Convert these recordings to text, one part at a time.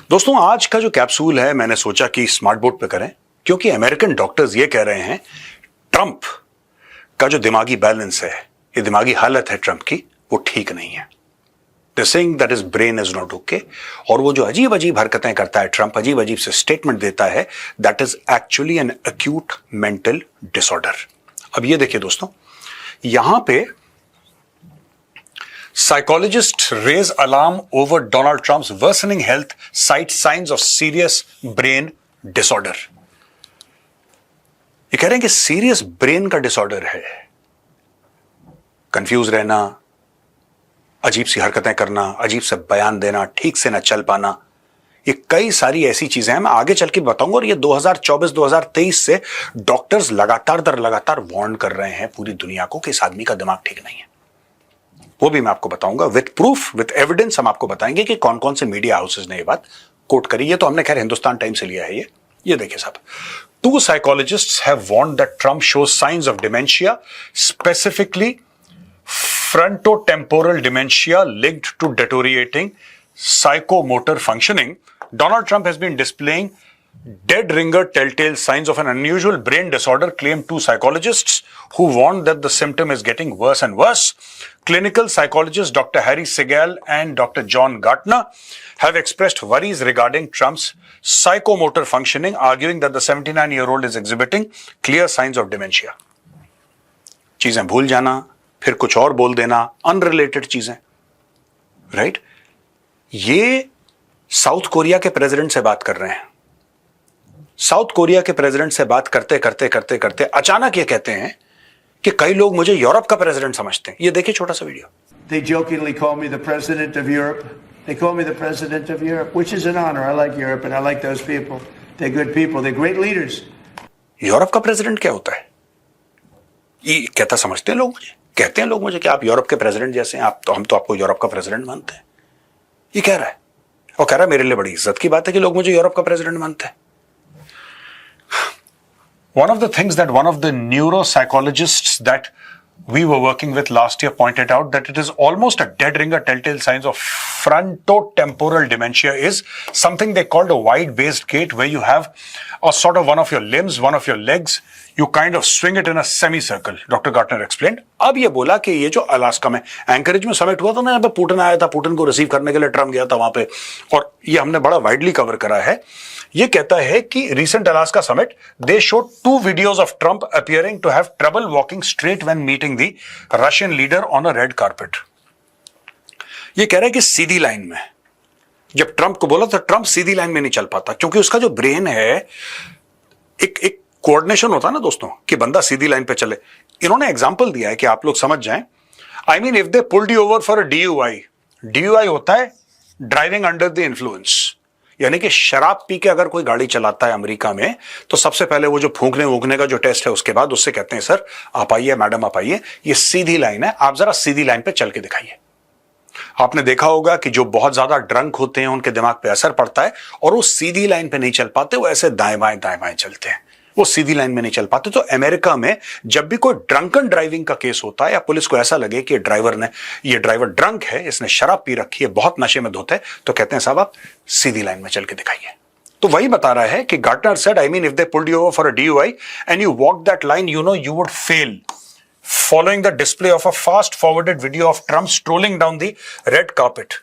दोस्तों, आज का जो कैप्सूल है मैंने सोचा कि स्मार्ट बोर्ड पे करें, क्योंकि अमेरिकन डॉक्टर्स ये कह रहे हैं ट्रंप का जो दिमागी बैलेंस है, ये दिमागी हालत है ट्रंप की, वो ठीक नहीं है। They're saying that his brain is not okay। और वो जो अजीब अजीब हरकतें करता है ट्रंप, अजीब अजीब से स्टेटमेंट देता है, that is actually an acute mental disorder. अब ये देखिए दोस्तों, यहां पे Psychologists raise alarm over Donald Trump's worsening health, cite signs of serious brain disorder। ये कह रहे हैं कि सीरियस ब्रेन का डिसऑर्डर है। कंफ्यूज रहना, अजीब सी हरकतें करना, अजीब से बयान देना, ठीक से ना चल पाना, ये कई सारी ऐसी चीजें हैं। मैं आगे चल के बताऊंगा। और ये 2024-2023 से डॉक्टर्स लगातार दर लगातार वार्न कर रहे हैं पूरी दुनिया को कि इस आदमी का दिमाग ठीक नहीं है। वो भी मैं आपको बताऊंगा विथ प्रूफ, विथ एविडेंस। हम आपको बताएंगे कि कौन कौन से मीडिया हाउसेस ने ये बात कोट करी। ये तो हमने खैर हिंदुस्तान टाइम्स से लिया है। ये देखिए साहब, 2 psychologists have warned that Trump shows signs of dementia, specifically frontotemporal dementia linked to deteriorating psychomotor functioning. Donald Trump has been displaying dead ringer telltale signs of an unusual brain disorder, claimed 2 psychologists who warned that the symptom is getting worse and worse. Clinical psychologists Dr. Harry Segal and Dr. John Gartner have expressed worries regarding Trump's psychomotor functioning, arguing that the 79-year-old is exhibiting clear signs of dementia। चीजें भूल जाना, फिर कुछ और बोल देना, unrelated चीजें, right? ये साउथ कोरिया के प्रेसिडेंट से बात कर रहे हैं। साउथ कोरिया के प्रेसिडेंट से बात करते करते करते करते अचानक ये कहते हैं कि कई लोग मुझे यूरोप का प्रेसिडेंट समझते हैं। ये देखिए छोटा सा video. They jokingly call me the president of Europe. They call me the president of Europe, which is an honor. I like Europe and I like those people. They're good people. They're great leaders. Europe का president क्या होता है? ये कहता समझते हैं लोग मुझे, कहते हैं लोग मुझे कि आप यूरोप के प्रेसिडेंट जैसे हैं, आप तो, हम तो आपको यूरोप का प्रेसिडेंट मानते हैं। ये कह रहा है, और कह रहा है मेरे लिए बड़ी इज्जत की बात है कि लोग मुझे यूरोप का प्रेसिडेंट मानते हैं। One of the things that one of the neuropsychologists that we were working with last year pointed out, that it is almost a dead ringer telltale signs of frontotemporal dementia, is something they called a wide-based gait, where you have a sort of one of your limbs, one of your legs, you kind of swing it in a semicircle, Dr. Gartner explained। अब ये बोला कि ये जो Alaska में encourage में summit हुआ था ना, यहाँ पे पुतिन आया था, पुतिन को रिसीव करने के लिए ट्रम्प गया था वहां पे, और ये हमने बड़ा वाइडली कवर करा है। ये कहता है कि recent Alaska summit, they showed 2 videos of Trump appearing to have trouble walking straight when meeting the Russian leader on a red carpet। ये कह रहा है कि सीधी लाइन में, जब ट्रंप को बोला तो ट्रंप सीधी लाइन में नहीं चल पाता, क्योंकि उसका जो ब्रेन है, एक कोऑर्डिनेशन होता है ना दोस्तों, कि बंदा सीधी लाइन पे चले। इन्होंने एग्जांपल दिया है कि आप लोग समझ जाएं। I mean, if they pulled you over for a DUI, DUI होता है ड्राइविंग अंडर द इन्फ्लुएंस, यानी कि शराब पी के अगर कोई गाड़ी चलाता है अमेरिका में, तो सबसे पहले वो जो फूंकने वूंकने का जो टेस्ट है, उसके बाद उससे कहते हैं सर आप आइए, मैडम आप आइए, ये सीधी लाइन है, आप जरा सीधी लाइन पे चल के दिखाइए। आपने देखा होगा कि जो बहुत ज्यादा ड्रंक होते हैं उनके दिमाग पे असर पड़ता है, और वो सीधी लाइन पे नहीं चल पाते, वो ऐसे दाएं बाएं चलते हैं, वो सीधी लाइन में नहीं चल पाते। तो अमेरिका में जब भी कोई ड्रंकन ड्राइविंग का केस होता है, या पुलिस को ऐसा लगे कि ये ड्राइवर ड्रंक है, इसने शराब पी रखी है, बहुत नशे में धोता है, तो कहते हैं साहब आप सीधी लाइन में चल के दिखाइए। तो वही बता रहा है कि Gartner said, I mean, if they pulled you over for a DUI and you walk that line, you know you would fail, following the display of a fast forwarded video of Trump strolling down the red carpet।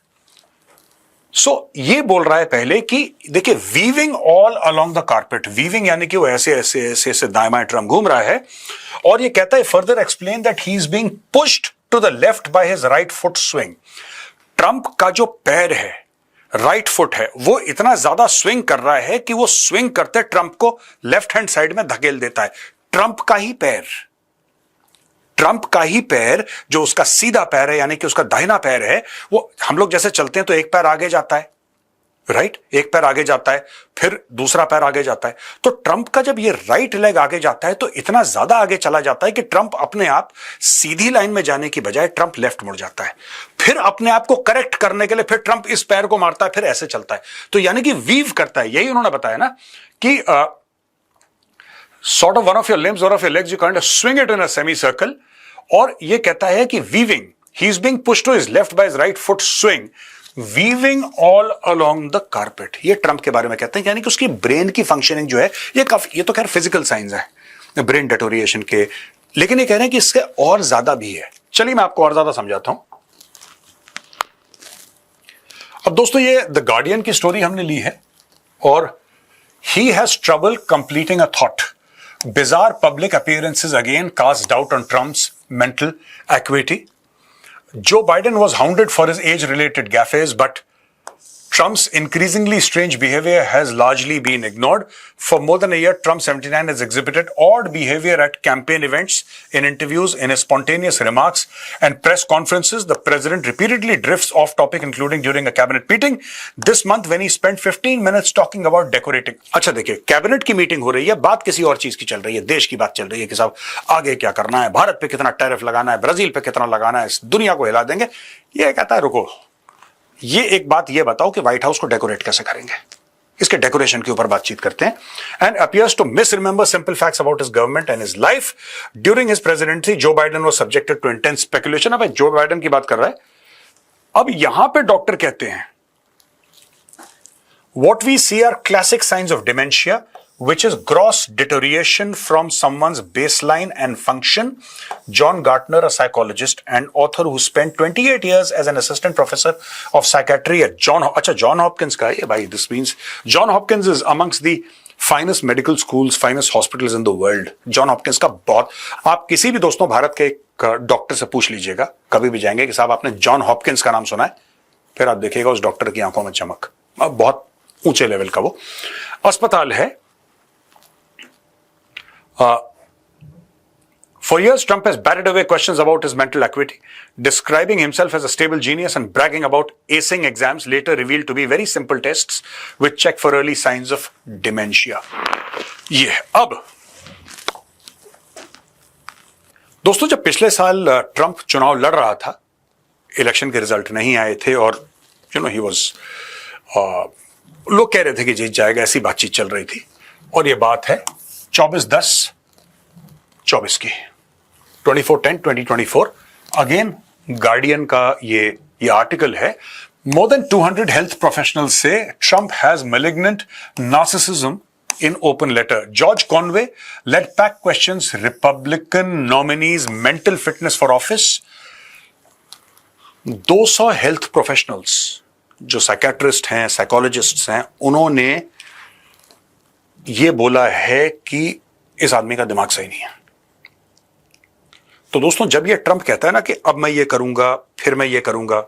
So, ये बोल रहा है पहले कि देखिए, weaving all along the carpet, weaving यानी कि वो ऐसे ऐसे ऐसे ऐसे दाएं बाएं ट्रम्प घूम रहा है। और ये कहता है, further explain that he is being pushed to the left by his right foot swing. Trump का जो पैर है, राइट फुट है, वो इतना ज्यादा स्विंग कर रहा है कि वो स्विंग करते ट्रम्प को लेफ्ट हैंड साइड में धकेल देता है। ट्रम्प का ही पैर, जो उसका सीधा पैर है, यानी कि उसका दाहिना पैर है, वो हम लोग जैसे चलते हैं तो एक पैर आगे जाता है, राइट? एक पैर आगे जाता है, फिर दूसरा पैर आगे जाता है। तो ट्रंप का जब ये राइट लेग आगे जाता है, तो इतना ज्यादा आगे चला जाता है कि ट्रंप अपने आप सीधी लाइन में जाने की बजाय ट्रंप लेफ्ट मुड़ जाता है। फिर अपने आप को करेक्ट करने के लिए फिर ट्रंप इस पैर को मारता है, फिर ऐसे चलता है। तो यानी कि वीव करता है। यही उन्होंने बताया ना कि sort of one of your limbs, one of your legs, you kind of swing it in a semicircle। और ये कहता है कि weaving, he is being pushed to his left by his right foot swing। Weaving all along the carpet, ये Trump के बारे में कहते हैं, यानी कि उसकी ब्रेन की फंक्शनिंग जो है ये तो खैर फिजिकल साइंस है ब्रेन डेटोरिएशन के, लेकिन ये कह रहे हैं कि इससे और ज्यादा भी है। चलिए मैं आपको और ज्यादा समझाता हूं। अब दोस्तों ये द गार्डियन की स्टोरी हमने ली है, और he has trouble completing a thought, bizarre public appearances again cast doubt on Trump's mental acuity. Joe Biden was hounded for his age-related gaffes, but Trump's increasingly strange behavior has largely been ignored. For more than a year, Trump 79 has exhibited odd behavior at campaign events, in interviews, in his spontaneous remarks and press conferences. The president repeatedly drifts off topic, including during a cabinet meeting this month when he spent 15 minutes talking about decorating. अच्छा देखिए, cabinet की meeting हो रही है, बात किसी और चीज की चल रही है, देश की बात चल रही है कि साहब आगे क्या करना है, भारत पे कितना टैरिफ लगाना है, ब्राजील पे कितना लगाना है, इस दुनिया को हिला देंगे। ये कहता है रुको, ये एक बात ये बताओ कि व्हाइट हाउस को डेकोरेट कैसे करेंगे, इसके डेकोरेशन के ऊपर बातचीत करते हैं। And appears to miss remember simple facts about his government and his life during his presidency. Joe Biden was subjected to intense speculation. अब जो बाइडेन की बात कर रहा है, अब यहां पे डॉक्टर कहते हैं what we see are classic signs of dementia, which is gross deterioration from someone's baseline and function. John Gartner, a psychologist and author who spent 28 years as an assistant professor of psychiatry at John Hopkins का है भाई, this means John Hopkins is amongst the finest medical schools, finest hospitals in the world. John Hopkins का बहुत, आप किसी भी दोस्तों भारत के एक डॉक्टर से पूछ लीजिएगा, कभी भी जाएंगे कि साहब आपने जॉन हॉपकिंस का नाम सुना है, फिर आप देखिएगा उस डॉक्टर की आंखों में चमक, बहुत ऊंचे लेवल का वो अस्पताल है। For years, Trump has batted away questions about his mental acuity, describing himself as a stable genius and bragging about acing exams later revealed to be very simple tests which check for early signs of dementia. ये अब दोस्तों, जब पिछले साल Trump चुनाव लड़ रहा था, इलेक्शन के रिजल्ट नहीं आए थे और ही वाज, लोग कह रहे थे कि जीत जाएगा, ऐसी बातचीत चल रही थी। और ये बात है 24/10/24 की, 24/10/2024। अगेन गार्डियन का ये आर्टिकल है। मोर देन 200 हेल्थ प्रोफेशनल्स से Trump has malignant narcissism in open letter. George Conway led pack questions Republican nominees' mental fitness for office. 200 health professionals जो साइकेट्रिस्ट हैं, साइकोलॉजिस्ट्स हैं, उन्होंने ये बोला है कि इस आदमी का दिमाग सही नहीं है। तो दोस्तों, जब ये ट्रंप कहता है ना कि अब मैं ये करूंगा, फिर मैं ये करूंगा,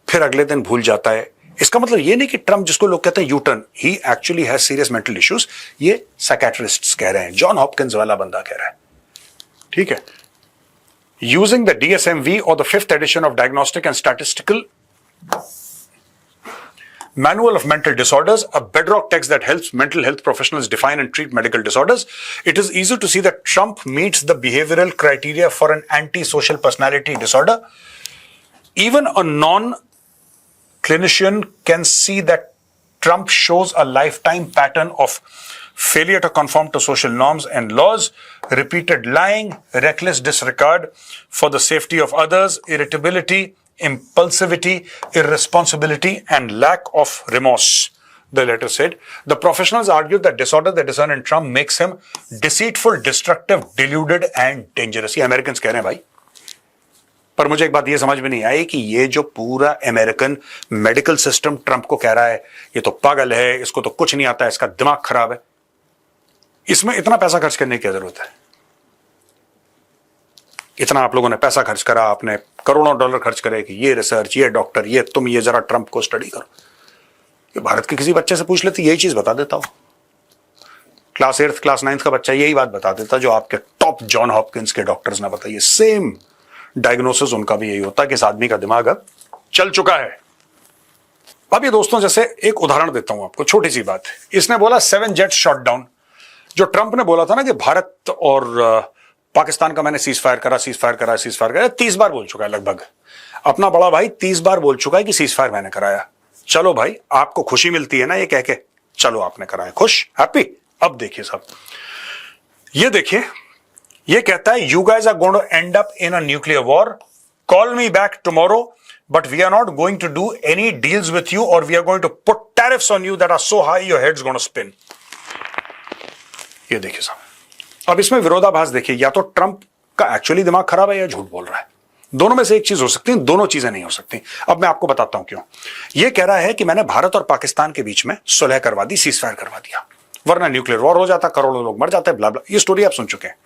फिर अगले दिन भूल जाता है, इसका मतलब ये नहीं कि ट्रंप, जिसको लोग कहते हैं U turn, he actually has serious mental issues. ये साइकेट्रिस्ट्स कह रहे हैं, जॉन हॉपकिंस वाला बंदा कह रहा है, ठीक है। यूजिंग द DSM-V और the 5th edition of Diagnostic and Statistical Manual of Mental Disorders, a bedrock text that helps mental health professionals define and treat medical disorders, it is easy to see that Trump meets the behavioral criteria for an antisocial personality disorder. Even a non-clinician can see that Trump shows a lifetime pattern of failure to conform to social norms and laws, repeated lying, reckless disregard for the safety of others, irritability, impulsivity, irresponsibility, and lack of remorse. The letter said, the professionals argued that disorder they discern in Trump makes him deceitful, destructive, deluded, and dangerous. ये Americans कह रहे हैं भाई। पर मुझे एक बात ये समझ में नहीं आई कि ये जो पूरा अमेरिकन मेडिकल सिस्टम ट्रंप को कह रहा है, ये तो पागल है, इसको तो कुछ नहीं आता, इसका दिमाग खराब है, इसमें इतना पैसा खर्च करने की क्या जरूरत है? इतना आप लोगों ने पैसा खर्च करा, आपने करोड़ों डॉलर खर्च करे कि ये रिसर्च, ये डॉक्टर, ये तुम, ये जरा ट्रंप को स्टडी करो। ये भारत के किसी बच्चे से पूछ लेते, यही चीज बता देता हो। क्लास 8th क्लास 9th का बच्चा यही बात बता देता जो आपके टॉप जॉन हॉपकिंस के डॉक्टर्स ने बताइए। सेम डायग्नोसिस उनका भी यही होता कि इस आदमी का दिमाग अब चल चुका है। अब ये दोस्तों, जैसे एक उदाहरण देता हूं आपको, छोटी सी बात। इसने बोला 7 जेट्स शॉट डाउन। जो ट्रंप ने बोला था ना कि भारत और पाकिस्तान का मैंने सीज फायर करा, 30 बार बोल चुका है लगभग। अपना बड़ा भाई 30 बार बोल चुका है कि सीज फायर मैंने कराया। चलो भाई, आपको खुशी मिलती है ना ये कह के, चलो आपने कराया, खुश, हैप्पी। अब देखिए साहब, ये देखिए, ये कहता है you guys are going to end up in a nuclear war, call me back tomorrow but we are not going to do any deals with you, or we are going to put tariffs on you that are so high your head's going to spin. ये देखिए साहब, अब इसमें विरोधाभास देखिए, या तो Trump का एक्चुअली दिमाग खराब है या झूठ बोल रहा है। दोनों में से एक चीज हो सकती है, दोनों चीजें नहीं हो सकती। अब मैं आपको बताता हूं क्यों। यह कह रहा है कि मैंने भारत और पाकिस्तान के बीच में सुलह करवा दी, सीज फायर करवा दिया, वरना न्यूक्लियर वॉर हो जाता, करोड़ों लोग मर जाते, ब्ला ब्ला। ये स्टोरी आप सुन चुके हैं।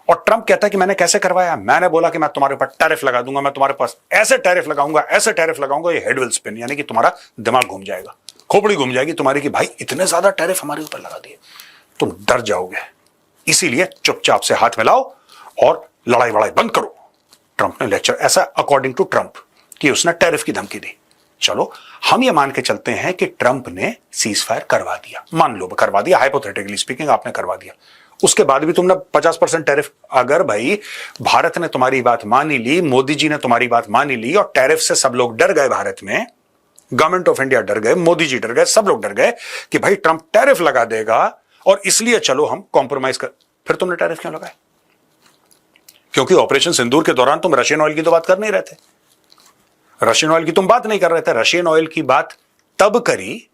और ट्रंप कहता है कि मैंने कैसे करवाया, मैंने बोला कि मैं तुम्हारे ऊपर टैरिफ लगा दूंगा, मैं तुम्हारे पास ऐसे टैरिफ लगाऊंगा, ऐसे टैरिफ लगाऊंगा, ये हेड विल स्पिन, यानी कि तुम्हारा दिमाग घूम जाएगा, खोपड़ी घूम जाएगी तुम्हारी कि भाई इतने ज्यादा टैरिफ हमारे ऊपर लगा दिए, तुम डर जाओगे, इसीलिए चुपचाप से हाथ मिलाओ और लड़ाई वड़ाई बंद करो। ट्रंप ने लेक्चर, ऐसा अकॉर्डिंग टू ट्रंप, कि उसने टैरिफ की धमकी दी। चलो हम ये मान के चलते हैं कि ट्रंप ने सीज फायर करवा दिया, मान लो करवा दिया, हाइपोथेटिकली स्पीकिंग आपने करवा दिया, उसके बाद भी तुमने 50% टैरिफ, अगर भाई भारत ने तुम्हारी बात मान ही ली, मोदी जी ने तुम्हारी बात मान ही ली और टैरिफ से सब लोग डर गए, भारत में गवर्नमेंट ऑफ इंडिया डर गए, मोदी जी डर गए, सब लोग डर गए कि भाई ट्रंप टैरिफ लगा देगा और इसलिए चलो हम कॉम्प्रोमाइज कर, फिर तुमने टैरिफ क्यों लगाए? क्योंकि ऑपरेशन सिंदूर के दौरान तुम रशियन ऑयल की तो बात कर नहीं रहे थे, रशियन ऑयल की तुम बात नहीं कर रहे थे। रशियन ऑयल की बात तब करी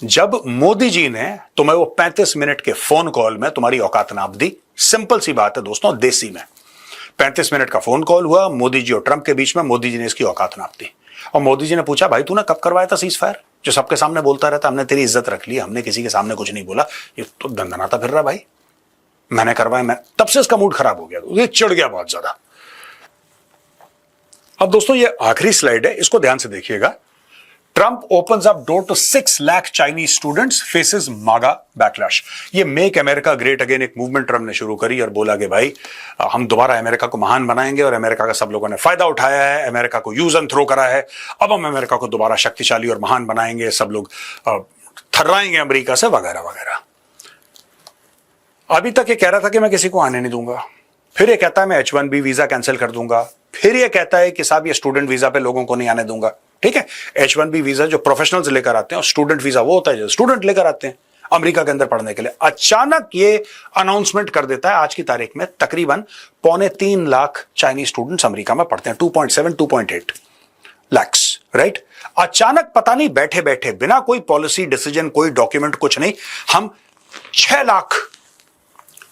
जब मोदी जी ने तुम्हें वो 35 मिनट के फोन कॉल में तुम्हारी औकात नाप दी। सिंपल सी बात है दोस्तों, देसी में 35 मिनट का फोन कॉल हुआ मोदी जी और ट्रंप के बीच में, मोदी जी ने इसकी औकात नाप दी और मोदी जी ने पूछा भाई तूने कब करवाया था सीज फायर, जो सबके सामने बोलता रहता हमने तेरी इज्जत रख ली, हमने किसी के सामने कुछ नहीं बोला, ये तो दंदनाता फिर रहा भाई, मैंने करवाया, मैं, तब से इसका मूड खराब हो गया, ये चिढ़ गया बहुत ज्यादा। अब दोस्तों ये आखिरी स्लाइड है, इसको ध्यान से देखिएगा। Trump opens up door to 6 lakh Chinese students, faces MAGA backlash. ये मेक अमेरिका ग्रेट अगेन एक मूवमेंट ट्रम्प ने शुरू करी और बोला कि भाई हम दोबारा अमेरिका को महान बनाएंगे और अमेरिका का सब लोगों ने फायदा उठाया है, अमेरिका को यूज एंड थ्रो करा है, अब हम अमेरिका को दोबारा शक्तिशाली और महान बनाएंगे, सब लोग थर्राएंगे अमेरिका से, वगैरह वगैरह। अभी तक ये कह रहा था कि मैं किसी को आने नहीं दूंगा, फिर ये कहता है मैं H1B वीजा कैंसिल कर दूंगा, फिर ये कहता है कि साहब ये स्टूडेंट वीजा पे लोगों को नहीं आने दूंगा। ठीक है, H1B वीजा जो प्रोफेशनल्स लेकर आते हैं और स्टूडेंट वीजा वो होता है जो स्टूडेंट लेकर आते हैं अमेरिका के अंदर पढ़ने के लिए। अचानक ये अनाउंसमेंट कर देता है आज की तारीख में तकरीबन 2.25 लाख चाइनीज स्टूडेंट्स अमेरिका में पढ़ते हैं, 2.7 2.8 लाख्स, राइट। अचानक पता नहीं बैठे बैठे बिना कोई पॉलिसी डिसीजन, कोई डॉक्यूमेंट, कुछ नहीं, हम 6 लाख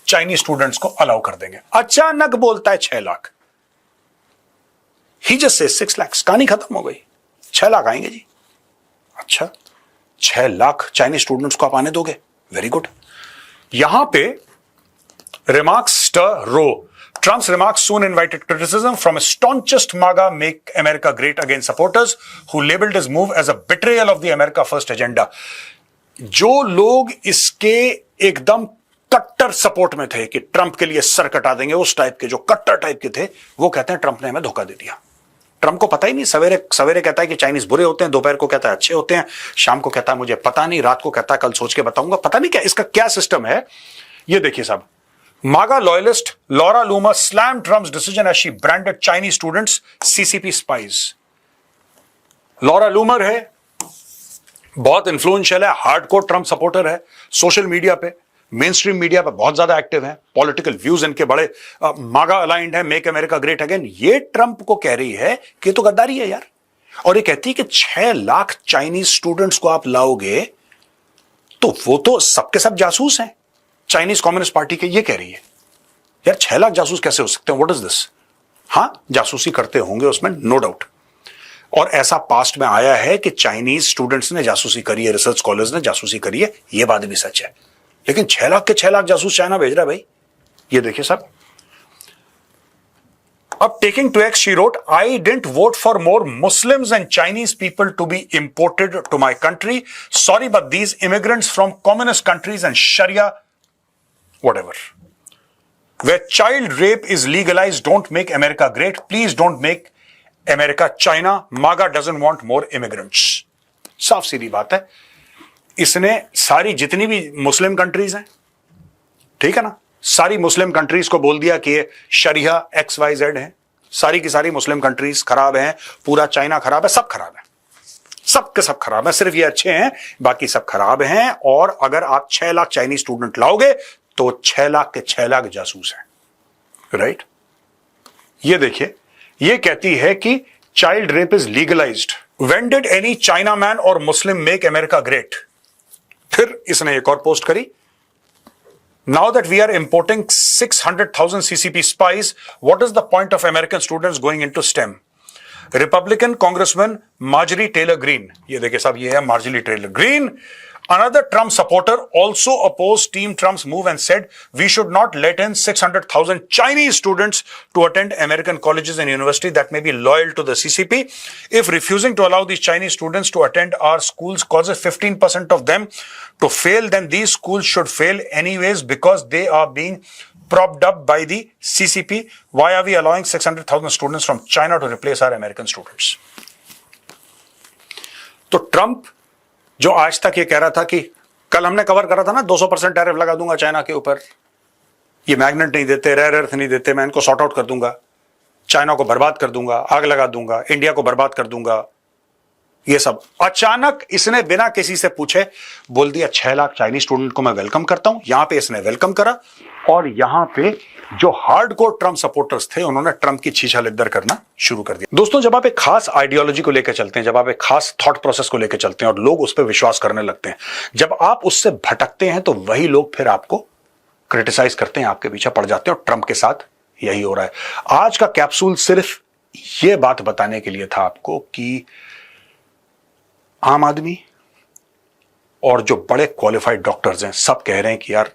चाइनीज स्टूडेंट्स को अलाउ कर देंगे। अचानक बोलता है 6 लाख, ही जस्ट से 6 लाख, कहानी खत्म हो गई। 6 लाख आएंगे जी, अच्छा 6 लाख चाइनीज स्टूडेंट्स को आप आने दोगे, वेरी गुड। यहां पे remarks stir row, Trump's remarks soon invited criticism from his staunchest MAGA Make America Great Again supporters who labeled his move as a betrayal of the America First agenda. जो लोग इसके एकदम कट्टर support में थे कि ट्रंप के लिए सर कटा देंगे, उस टाइप के जो कट्टर टाइप के थे, वो कहते हैं ट्रंप ने हमें धोखा दे दिया। ट्रंप को पता ही नहीं, सवेरे सवेरे कहता है कि चाइनीज बुरे होते हैं, दोपहर को कहता है अच्छे होते हैं, शाम को कहता है मुझे पता नहीं, रात को कहता है कल सोच के बताऊंगा, पता नहीं क्या इसका क्या सिस्टम है। ये देखिए साहब, MAGA loyalist Laura Loomer slammed Trump's decision as she branded Chinese students CCP spies. Laura Loomer है, बहुत इन्फ्लुएंशियल है, हार्डकोर ट्रंप सपोर्टर है, सोशल मीडिया पे, मेन स्ट्रीम मीडिया पे बहुत ज्यादा एक्टिव है, पॉलिटिकल व्यूज इनके बड़े MAGA अलाइंड है, मेक अमेरिका ग्रेट अगेन। ये ट्रंप को कह रही है कि तो गद्दारी है यार, और ये कहती है कि 6 लाख चाइनीज स्टूडेंट्स को आप लाओगे तो वो तो सबके सब जासूस हैं चाइनीज कम्युनिस्ट पार्टी के। ये कह रही है यार 6 लाख जासूस कैसे हो सकते हैं, व्हाट इज दिस। हाँ, जासूसी करते होंगे उसमें, नो डाउट, और ऐसा पास्ट में आया है कि चाइनीज स्टूडेंट्स ने जासूसी करी है, रिसर्च स्कॉलर्स ने जासूसी करी है, ये बात भी सच है। लेकिन 6 लाख के 6 लाख जासूस चाइना भेज रहा है भाई। ये देखिए साहब, अब taking to X she wrote, I didn't vote for more Muslims and Chinese people to be imported to my country, sorry but these immigrants from communist countries and sharia whatever. Where child rape is legalized, don't make America great. Please don't make America China. MAGA doesn't want more immigrants. साफ सीधी बात है। इसने सारी जितनी भी Muslim countries हैं, ठीक है ना, सारी मुस्लिम कंट्रीज को बोल दिया कि ये शरिया XYZ है, सारी की सारी मुस्लिम कंट्रीज खराब हैं, पूरा चाइना खराब है, सब खराब है, सब के सब खराब है, सिर्फ ये अच्छे हैं, बाकी सब खराब हैं। और अगर आप 6 लाख चाइनीज स्टूडेंट लाओगे तो 6 लाख के 6 लाख जासूस हैं, राइट। ये देखिए, ये कहती है कि child rape is legalized. When did any Chinaman or Muslim make America great? फिर इसने एक और पोस्ट करी. Now that we are importing 600,000 CCP spies, what is the point of American students going into STEM? Republican Congressman Marjorie Taylor Greene, ये देखिए साहब, ये है Marjorie Taylor Greene. Another Trump supporter also opposed Team Trump's move and said we should not let in 600,000 Chinese students to attend American colleges and universities that may be loyal to the CCP. If refusing to allow these Chinese students to attend our schools causes 15% of them to fail, then these schools should fail anyways because they are being propped up by the CCP. Why are we allowing 600,000 students from China to replace our American students? तो Trump जो आज तक ये कह रहा था कि कल हमने कवर करा था ना 200% टैरिफ लगा दूंगा चाइना के ऊपर, ये मैग्नेट नहीं देते, रेयर अर्थ नहीं देते, मैं इनको सॉर्ट आउट कर दूंगा, चाइना को बर्बाद कर दूंगा, आग लगा दूंगा, इंडिया को बर्बाद कर दूंगा, ये सब अचानक इसने बिना किसी से पूछे बोल दिया 6 लाख चाइनीज स्टूडेंट को मैं वेलकम करता हूं. यहां पे इसने वेलकम करा और यहां पे जो हार्डकोर ट्रम्प सपोर्टर्स थे उन्होंने ट्रम्प की छीछा लिद्दर करना शुरू कर दिया. दोस्तों, जब आप एक खास आइडियोलॉजी को लेकर चलते हैं, जब आप एक खास थॉट प्रोसेस को लेकर चलते हैं और लोग उस पर विश्वास करने लगते हैं, जब आप उससे भटकते हैं तो वही लोग फिर आपको क्रिटिसाइज करते हैं, आपके पीछे पड़ जाते हैं. और ट्रम्प के साथ यही हो रहा है. आज का कैप्सूल सिर्फ यह बात बताने के लिए था आपको कि आम आदमी और जो बड़े क्वालिफाइड डॉक्टर्स हैं सब कह रहे हैं कि यार